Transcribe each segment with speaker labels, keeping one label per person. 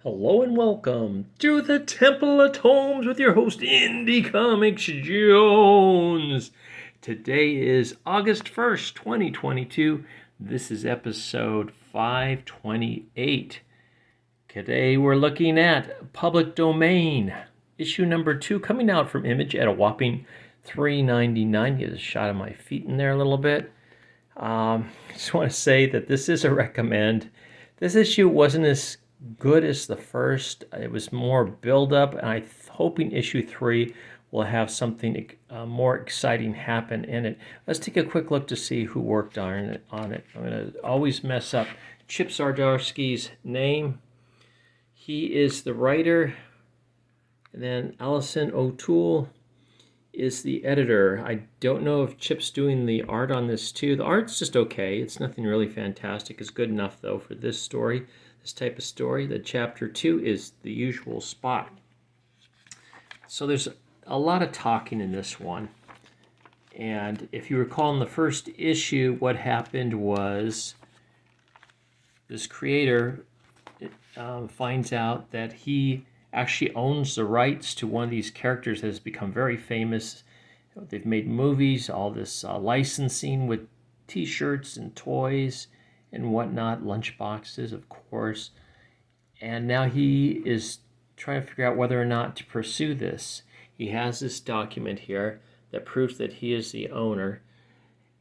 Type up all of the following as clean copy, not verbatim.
Speaker 1: Hello and welcome to the Temple of Tomes with your host, Indie Comics Jones. Today is August 1st, 2022. This is episode 528. Today we're looking at Public Domain, issue number 2, coming out from Image at a whopping $3.99. Get a shot of my feet in there a little bit. Just want to say that this is a recommend. This issue wasn't as good as the first. It was more build up, and I'm hoping issue 3 will have something more exciting happen in it. Let's take a quick look to see who worked on it. I'm going to always mess up Chip Zdarsky's name. He is the writer, and then Alison O'Toole is the editor. I don't know if Chip's doing the art on this too. The art's just okay. It's nothing really fantastic. It's good enough though for this story, this type of story. The chapter 2 is the usual spot. So there's a lot of talking in this one. And if you recall in the first issue, what happened was this creator finds out that he actually owns the rights to one of these characters that has become very famous. They've made movies, all this licensing with t-shirts and toys and whatnot, lunchboxes, of course. And now he is trying to figure out whether or not to pursue this. He has this document here that proves that he is the owner.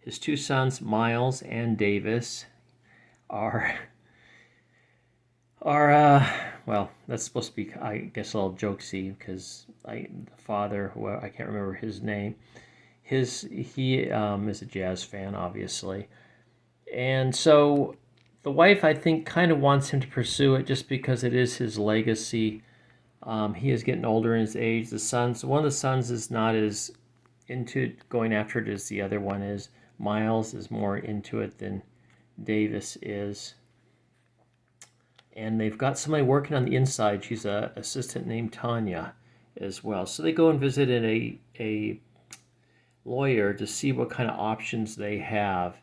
Speaker 1: His two sons, Miles and Davis, are well, that's supposed to be, I guess, a little jokesy because the father, who I can't remember his name, he is a jazz fan, obviously, and so the wife, I think, kind of wants him to pursue it just because it is his legacy. He is getting older in his age. One of the sons is not as into going after it as the other one is. Miles is more into it than Davis is. And they've got somebody working on the inside. She's an assistant named Tanya as well. So they go and visit a lawyer to see what kind of options they have.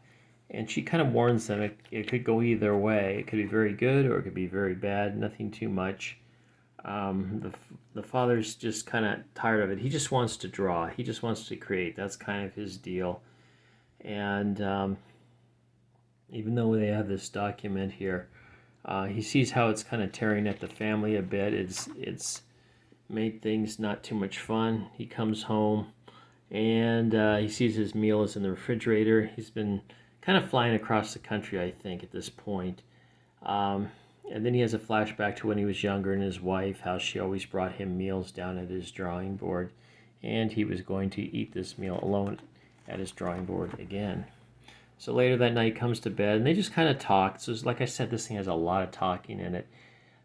Speaker 1: And she kind of warns them it could go either way. It could be very good or it could be very bad, nothing too much. The father's just kind of tired of it. He just wants to draw. He just wants to create. That's kind of his deal. And even though they have this document here, he sees how it's kind of tearing at the family a bit. It's made things not too much fun. He comes home and he sees his meal is in the refrigerator. He's been kind of flying across the country, I think, at this point. And then he has a flashback to when he was younger and his wife, how she always brought him meals down at his drawing board. And he was going to eat this meal alone at his drawing board again. So later that night comes to bed, and they just kind of talk. So like I said, this thing has a lot of talking in it.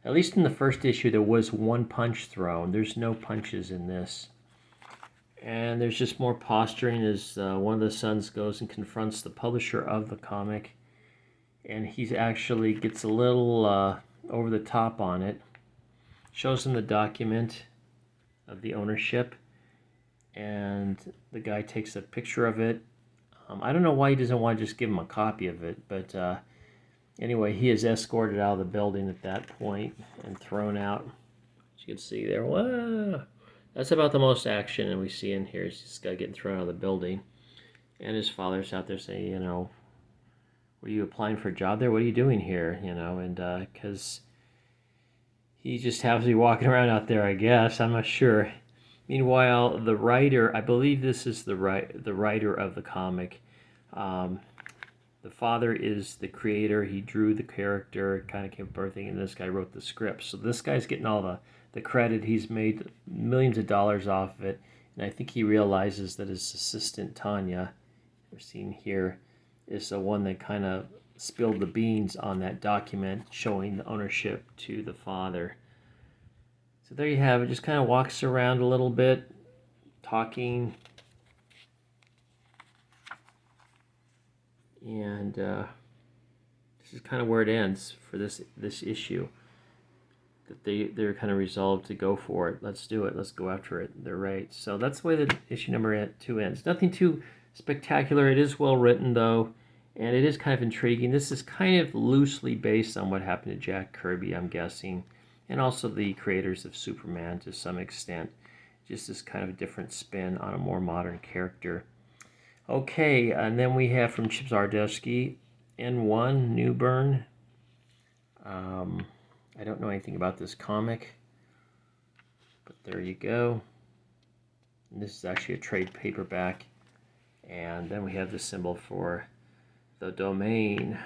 Speaker 1: At least in the first issue, there was one punch thrown. There's no punches in this. And there's just more posturing as one of the sons goes and confronts the publisher of the comic. And he actually gets a little over the top on it. Shows him the document of the ownership. And the guy takes a picture of it. I don't know why he doesn't want to just give him a copy of it, but anyway, he is escorted out of the building at that point and thrown out. As you can see there, whoa! That's about the most action we see in here. Is this guy getting thrown out of the building, and his father's out there saying, were you applying for a job there? What are you doing here? And because he just happens to be walking around out there, I guess. I'm not sure. Meanwhile, the writer, I believe this is the writer of the comic. The father is the creator. He drew the character, kind of came up with everything, and this guy wrote the script. So this guy's getting all the credit. He's made millions of dollars off of it, and I think he realizes that his assistant, Tanya, we're seeing here, is the one that kind of spilled the beans on that document showing the ownership to the father. So there you have it. Just kind of walks around a little bit, talking. And this is kind of where it ends for this issue. That they're kind of resolved to go for it. Let's do it. Let's go after it. They're right. So that's the way that issue number 2 ends. Nothing too spectacular. It is well written, though. And it is kind of intriguing. This is kind of loosely based on what happened to Jack Kirby, I'm guessing. and also the creators of Superman to some extent. Just this kind of a different spin on a more modern character. Okay, and then we have from Chip Zdarsky, N1, Newburn. I don't know anything about this comic, but there you go. And this is actually a trade paperback. And then we have the symbol for the domain.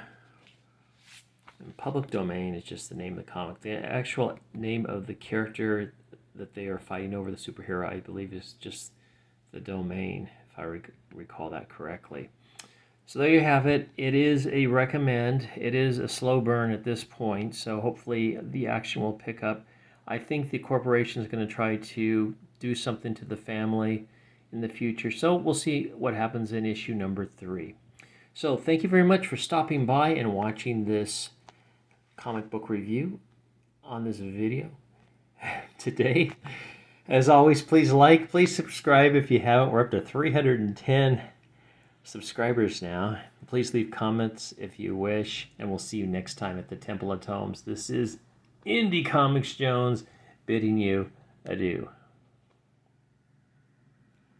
Speaker 1: And public domain is just the name of the comic. The actual name of the character that they are fighting over, the superhero, I believe is just the domain, if I recall that correctly. So there you have it. It is a recommend. It is a slow burn at this point, so hopefully the action will pick up. I think the corporation is going to try to do something to the family in the future, so we'll see what happens in issue number 3. So thank you very much for stopping by and watching this comic book review on this video today. As always, please like, please subscribe if you haven't. We're up to 310 subscribers now. Please leave comments if you wish, and we'll see you next time at the Temple of Tomes. This is Indie Comics Jones bidding you adieu.